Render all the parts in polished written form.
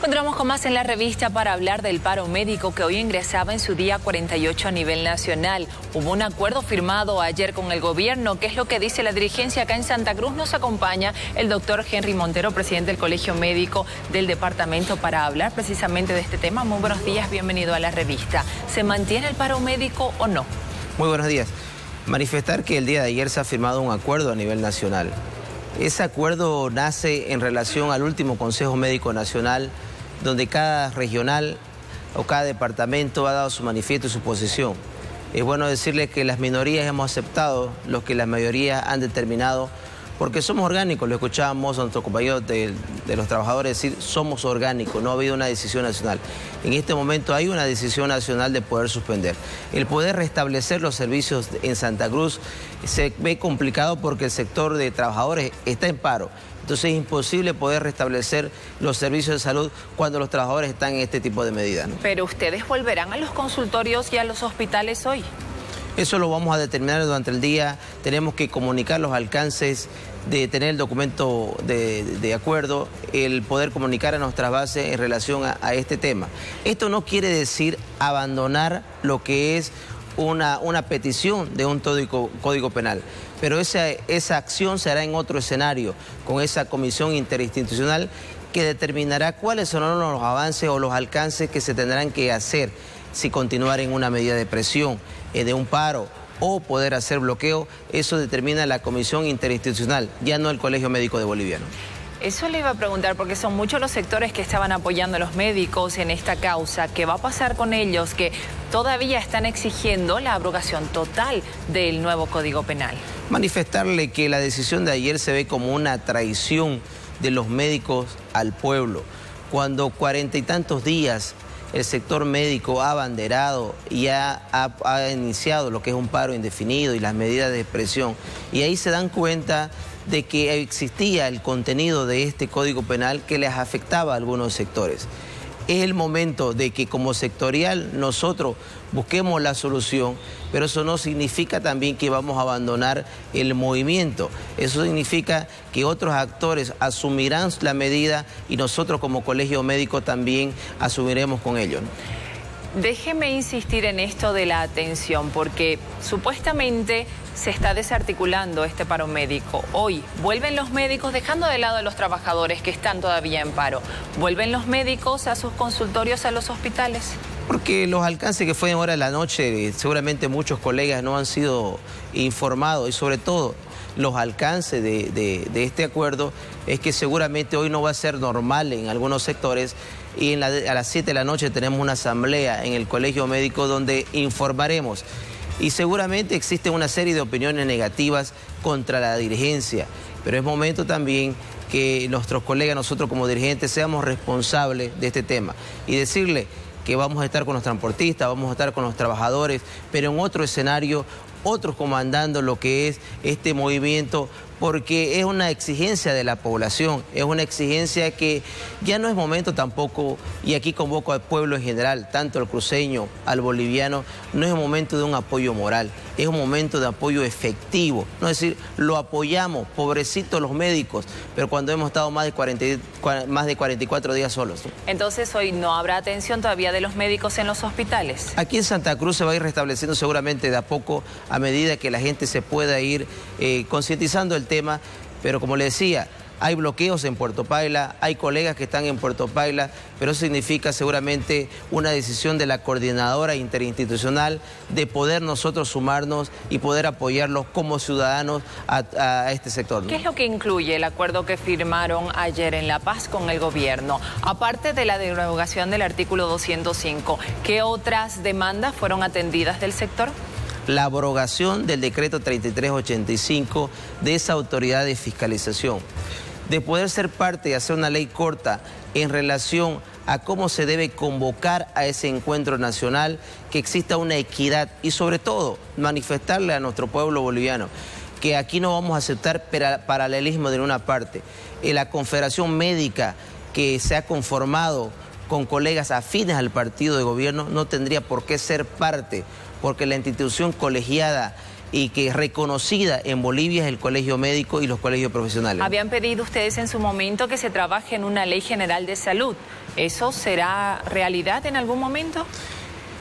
Continuamos con más en la revista para hablar del paro médico que hoy ingresaba en su día 48 a nivel nacional. Hubo un acuerdo firmado ayer con el gobierno. ¿Qué es lo que dice la dirigencia acá en Santa Cruz? Nos acompaña el doctor Henry Montero, presidente del Colegio Médico del departamento, para hablar precisamente de este tema. Muy buenos días, bienvenido a la revista. ¿Se mantiene el paro médico o no? Muy buenos días. Manifestar que el día de ayer se ha firmado un acuerdo a nivel nacional. Ese acuerdo nace en relación al último Consejo Médico Nacional, donde cada regional o cada departamento ha dado su manifiesto y su posición. Es bueno decirles que las minorías hemos aceptado lo que las mayorías han determinado, porque somos orgánicos. Lo escuchábamos a nuestros compañeros de los trabajadores decir, somos orgánicos, no ha habido una decisión nacional. En este momento hay una decisión nacional de poder suspender. El poder restablecer los servicios en Santa Cruz se ve complicado porque el sector de trabajadores está en paro. Entonces es imposible poder restablecer los servicios de salud cuando los trabajadores están en este tipo de medidas, ¿no? Pero ustedes volverán a los consultorios y a los hospitales hoy. Eso lo vamos a determinar durante el día. Tenemos que comunicar los alcances de tener el documento de acuerdo, el poder comunicar a nuestras bases en relación a este tema. Esto no quiere decir abandonar lo que es una petición de un código penal, pero esa acción se hará en otro escenario, con esa comisión interinstitucional que determinará cuáles son los avances o los alcances que se tendrán que hacer, si continuar en una medida de presión, de un paro o poder hacer bloqueo. Eso determina la comisión interinstitucional, ya no el Colegio Médico de Boliviano. Eso le iba a preguntar, porque son muchos los sectores que estaban apoyando a los médicos en esta causa. ¿Qué va a pasar con ellos que todavía están exigiendo la abrogación total del nuevo Código Penal? Manifestarle que la decisión de ayer se ve como una traición de los médicos al pueblo, cuando 40 y tantos días el sector médico ha abanderado y ha iniciado lo que es un paro indefinido y las medidas de presión, y ahí se dan cuenta de que existía el contenido de este Código Penal que les afectaba a algunos sectores. Es el momento de que como sectorial nosotros busquemos la solución, pero eso no significa también que vamos a abandonar el movimiento. Eso significa que otros actores asumirán la medida y nosotros como Colegio Médico también asumiremos con ellos, ¿no? Déjeme insistir en esto de la atención, porque supuestamente se está desarticulando este paro médico. Hoy vuelven los médicos, dejando de lado a los trabajadores que están todavía en paro. ¿Vuelven los médicos a sus consultorios, a los hospitales? Porque los alcances que fue en hora de la noche, seguramente muchos colegas no han sido informados, y sobre todo los alcances de este acuerdo es que seguramente hoy no va a ser normal en algunos sectores, y a las 7 de la noche tenemos una asamblea en el Colegio Médico donde informaremos. Y seguramente existe una serie de opiniones negativas contra la dirigencia, pero es momento también que nuestros colegas, nosotros como dirigentes, seamos responsables de este tema y decirle que vamos a estar con los transportistas, vamos a estar con los trabajadores, pero en otro escenario, otros comandando lo que es este movimiento, porque es una exigencia de la población, es una exigencia que ya no es momento tampoco, y aquí convoco al pueblo en general, tanto al cruceño, al boliviano, no es un momento de un apoyo moral, es un momento de apoyo efectivo. No es decir, lo apoyamos, pobrecitos los médicos, pero cuando hemos estado más de 44 días solos, ¿no? Entonces hoy no habrá atención todavía de los médicos en los hospitales. Aquí en Santa Cruz se va a ir restableciendo seguramente de a poco, a medida que la gente se pueda ir concientizando el tema, pero como le decía, hay bloqueos en Puerto Paila, hay colegas que están en Puerto Paila, pero eso significa seguramente una decisión de la coordinadora interinstitucional de poder nosotros sumarnos y poder apoyarlos como ciudadanos a este sector, ¿no? ¿Qué es lo que incluye el acuerdo que firmaron ayer en La Paz con el gobierno? Aparte de la derogación del artículo 205, ¿qué otras demandas fueron atendidas del sector? La abrogación del decreto 3385 de esa autoridad de fiscalización, de poder ser parte y hacer una ley corta en relación a cómo se debe convocar a ese encuentro nacional, que exista una equidad y sobre todo manifestarle a nuestro pueblo boliviano que aquí no vamos a aceptar paralelismo de ninguna parte. La Confederación Médica, que se ha conformado con colegas afines al partido de gobierno, no tendría por qué ser parte, porque la institución colegiada y que reconocida en Bolivia es el colegio médico y los colegios profesionales. Habían pedido ustedes en su momento que se trabaje en una ley general de salud. ¿Eso será realidad en algún momento?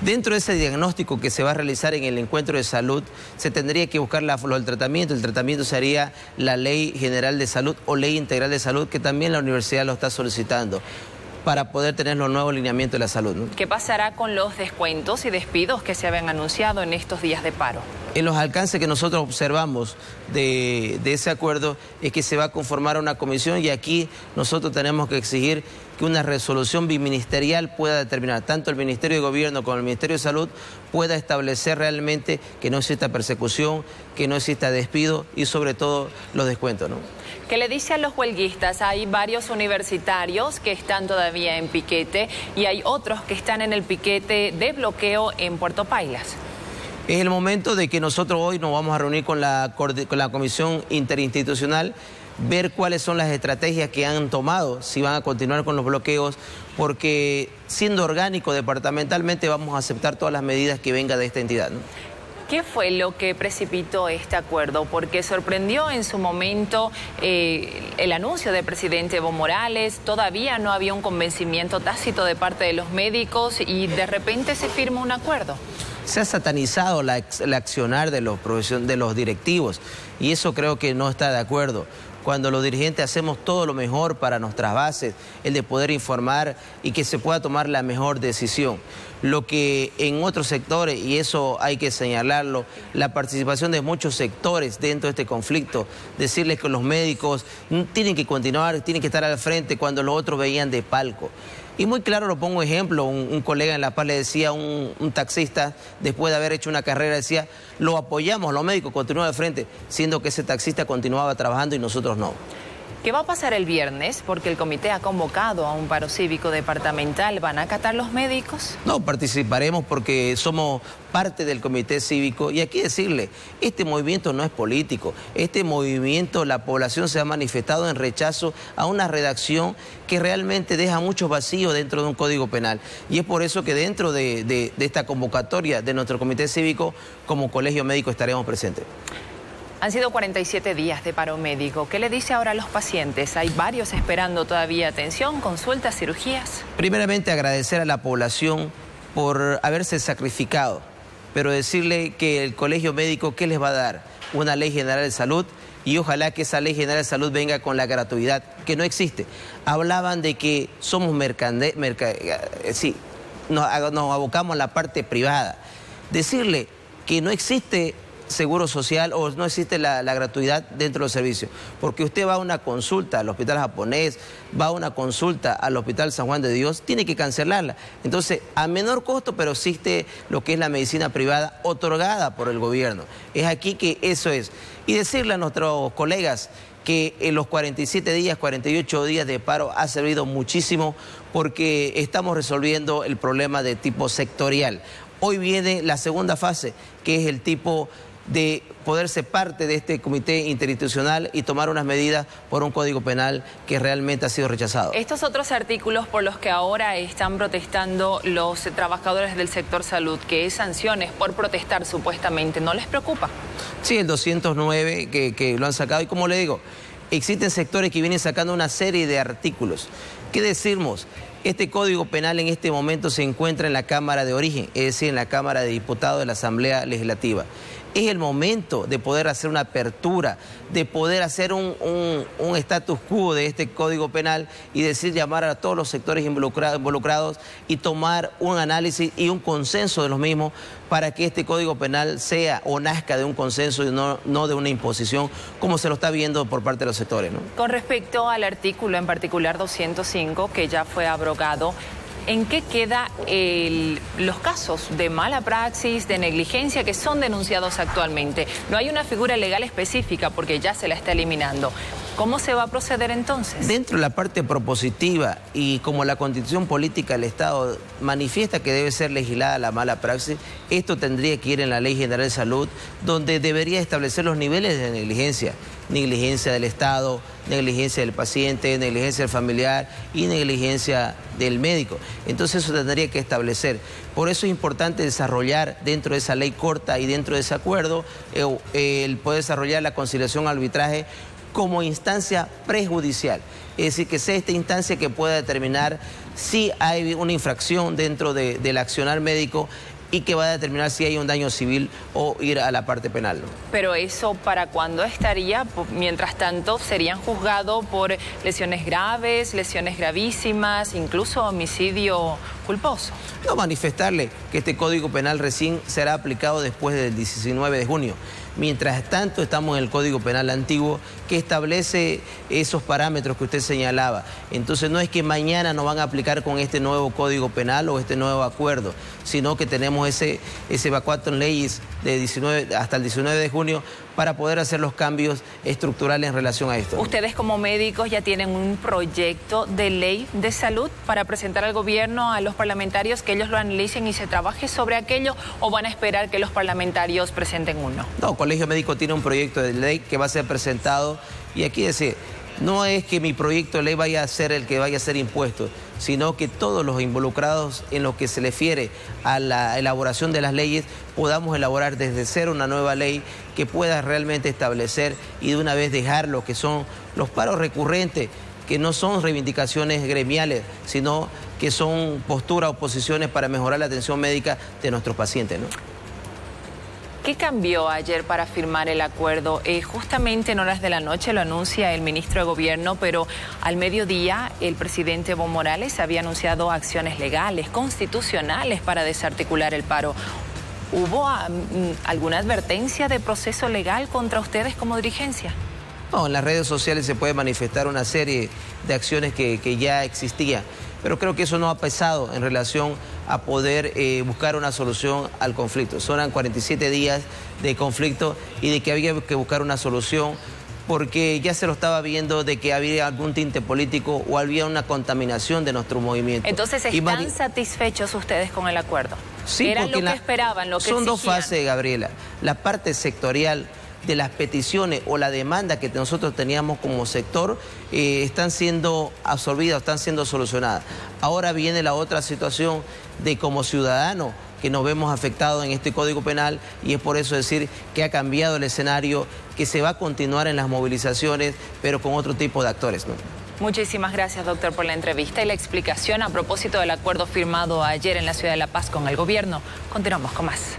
Dentro de ese diagnóstico que se va a realizar en el encuentro de salud, se tendría que buscar el tratamiento. El tratamiento sería la Ley General de Salud o Ley Integral de Salud, que también la universidad lo está solicitando, para poder tener los nuevos lineamientos de la salud, ¿no? ¿Qué pasará con los descuentos y despidos que se habían anunciado en estos días de paro? En los alcances que nosotros observamos de ese acuerdo es que se va a conformar una comisión, y aquí nosotros tenemos que exigir que una resolución biministerial pueda determinar, tanto el Ministerio de Gobierno como el Ministerio de Salud pueda establecer realmente que no exista persecución, que no exista despido y sobre todo los descuentos, ¿no? ¿Qué le dice a los huelguistas? Hay varios universitarios que están todavía en piquete y hay otros que están en el piquete de bloqueo en Puerto Pailas. Es el momento de que nosotros hoy nos vamos a reunir con la Comisión Interinstitucional, ver cuáles son las estrategias que han tomado, si van a continuar con los bloqueos, porque siendo orgánico departamentalmente vamos a aceptar todas las medidas que vengan de esta entidad, ¿no? ¿Qué fue lo que precipitó este acuerdo? Porque sorprendió en su momento el anuncio del presidente Evo Morales, todavía no había un convencimiento tácito de parte de los médicos y de repente se firma un acuerdo. Se ha satanizado el accionar de los directivos y eso creo que no está de acuerdo. Cuando los dirigentes hacemos todo lo mejor para nuestras bases, el de poder informar y que se pueda tomar la mejor decisión. Lo que en otros sectores, y eso hay que señalarlo, la participación de muchos sectores dentro de este conflicto, decirles que los médicos tienen que continuar, tienen que estar al frente cuando los otros veían de palco. Y muy claro, lo pongo ejemplo, un colega en La Paz le decía a un taxista, después de haber hecho una carrera, decía, lo apoyamos, los médicos continúan al frente, siendo que ese taxista continuaba trabajando y nosotros no. ¿Qué va a pasar el viernes? Porque el comité ha convocado a un paro cívico departamental. ¿Van a acatar los médicos? No, participaremos porque somos parte del comité cívico y aquí decirle, este movimiento no es político. Este movimiento, la población se ha manifestado en rechazo a una redacción que realmente deja muchos vacíos dentro de un código penal. Y es por eso que dentro de esta convocatoria de nuestro comité cívico, como colegio médico estaremos presentes. Han sido 47 días de paro médico. ¿Qué le dice ahora a los pacientes? Hay varios esperando todavía atención, consultas, cirugías. Primeramente agradecer a la población por haberse sacrificado, pero decirle que el colegio médico, ¿qué les va a dar? Una ley general de salud y ojalá que esa ley general de salud venga con la gratuidad, que no existe. Hablaban de que somos sí, nos abocamos a la parte privada. Decirle que no existe seguro social o no existe la gratuidad dentro de los servicios, porque usted va a una consulta al hospital japonés, va a una consulta al hospital San Juan de Dios, tiene que cancelarla. Entonces, a menor costo, pero existe lo que es la medicina privada otorgada por el gobierno. Es aquí que eso es. Y decirle a nuestros colegas que en los 47 días, 48 días de paro ha servido muchísimo porque estamos resolviendo el problema de tipo sectorial. Hoy viene la segunda fase, que es el tipo de poder ser parte de este comité interinstitucional y tomar unas medidas por un código penal que realmente ha sido rechazado. Estos otros artículos por los que ahora están protestando los trabajadores del sector salud, que es sanciones por protestar supuestamente, ¿no les preocupa? Sí, el 209 que lo han sacado y como le digo, existen sectores que vienen sacando una serie de artículos. ¿Qué decimos? Este Código Penal en este momento se encuentra en la Cámara de Origen, es decir, en la Cámara de Diputados de la Asamblea Legislativa. Es el momento de poder hacer una apertura, de poder hacer un status quo de este Código Penal y decir, llamar a todos los sectores involucrados y tomar un análisis y un consenso de los mismos para que este Código Penal sea o nazca de un consenso y no de una imposición como se lo está viendo por parte de los sectores, ¿no? Con respecto al artículo en particular 205 que ya fue abrogado, ¿en qué quedan los casos de mala praxis, de negligencia que son denunciados actualmente? No hay una figura legal específica porque ya se la está eliminando. ¿Cómo se va a proceder entonces? Dentro de la parte propositiva y como la Constitución Política del Estado manifiesta que debe ser legislada la mala praxis, esto tendría que ir en la Ley General de Salud, donde debería establecer los niveles de negligencia. negligencia del Estado, negligencia del paciente, negligencia del familiar y negligencia del médico. Entonces eso tendría que establecer. Por eso es importante desarrollar dentro de esa ley corta y dentro de ese acuerdo el poder desarrollar la conciliación arbitraje como instancia prejudicial. Es decir, que sea esta instancia que pueda determinar si hay una infracción dentro del accionar médico y que va a determinar si hay un daño civil o ir a la parte penal, ¿no? Pero eso, ¿para cuándo estaría? Mientras tanto, serían juzgados por lesiones graves, lesiones gravísimas, incluso homicidio culposo. No, manifestarle que este Código Penal recién será aplicado después del 19 de junio. Mientras tanto, estamos en el Código Penal antiguo que establece esos parámetros que usted señalaba. Entonces, no es que mañana nos van a aplicar con este nuevo Código Penal o este nuevo acuerdo, sino que tenemos ese vacuato en leyes de hasta el 19 de junio para poder hacer los cambios estructurales en relación a esto. ¿Ustedes como médicos ya tienen un proyecto de ley de salud para presentar al gobierno, a los parlamentarios, que ellos lo analicen y se trabaje sobre aquello, o van a esperar que los parlamentarios presenten uno? No, el Colegio Médico tiene un proyecto de ley que va a ser presentado y aquí decir, no es que mi proyecto de ley vaya a ser el que vaya a ser impuesto, sino que todos los involucrados en lo que se refiere a la elaboración de las leyes podamos elaborar desde cero una nueva ley que pueda realmente establecer y de una vez dejar lo que son los paros recurrentes, que no son reivindicaciones gremiales, sino que son posturas o posiciones para mejorar la atención médica de nuestros pacientes, ¿no? ¿Qué cambió ayer para firmar el acuerdo? Justamente en horas de la noche lo anuncia el ministro de Gobierno, pero al mediodía el presidente Evo Morales había anunciado acciones legales, constitucionales para desarticular el paro. ¿Hubo alguna advertencia de proceso legal contra ustedes como dirigencia? No, en las redes sociales se puede manifestar una serie de acciones que ya existían, pero creo que eso no ha pesado en relación a poder buscar una solución al conflicto. Son 47 días de conflicto y de que había que buscar una solución porque ya se lo estaba viendo de que había algún tinte político o había una contaminación de nuestro movimiento. Entonces, ¿están satisfechos ustedes con el acuerdo? Sí, ¿Era lo que esperaban, lo que exigían? Son dos fases, Gabriela. La parte sectorial de las peticiones o la demanda que nosotros teníamos como sector están siendo absorbidas, están siendo solucionadas. Ahora viene la otra situación de como ciudadanos que nos vemos afectados en este Código Penal y es por eso decir que ha cambiado el escenario, que se va a continuar en las movilizaciones, pero con otro tipo de actores, ¿no? Muchísimas gracias, doctor, por la entrevista y la explicación a propósito del acuerdo firmado ayer en la ciudad de La Paz con el gobierno. Continuamos con más.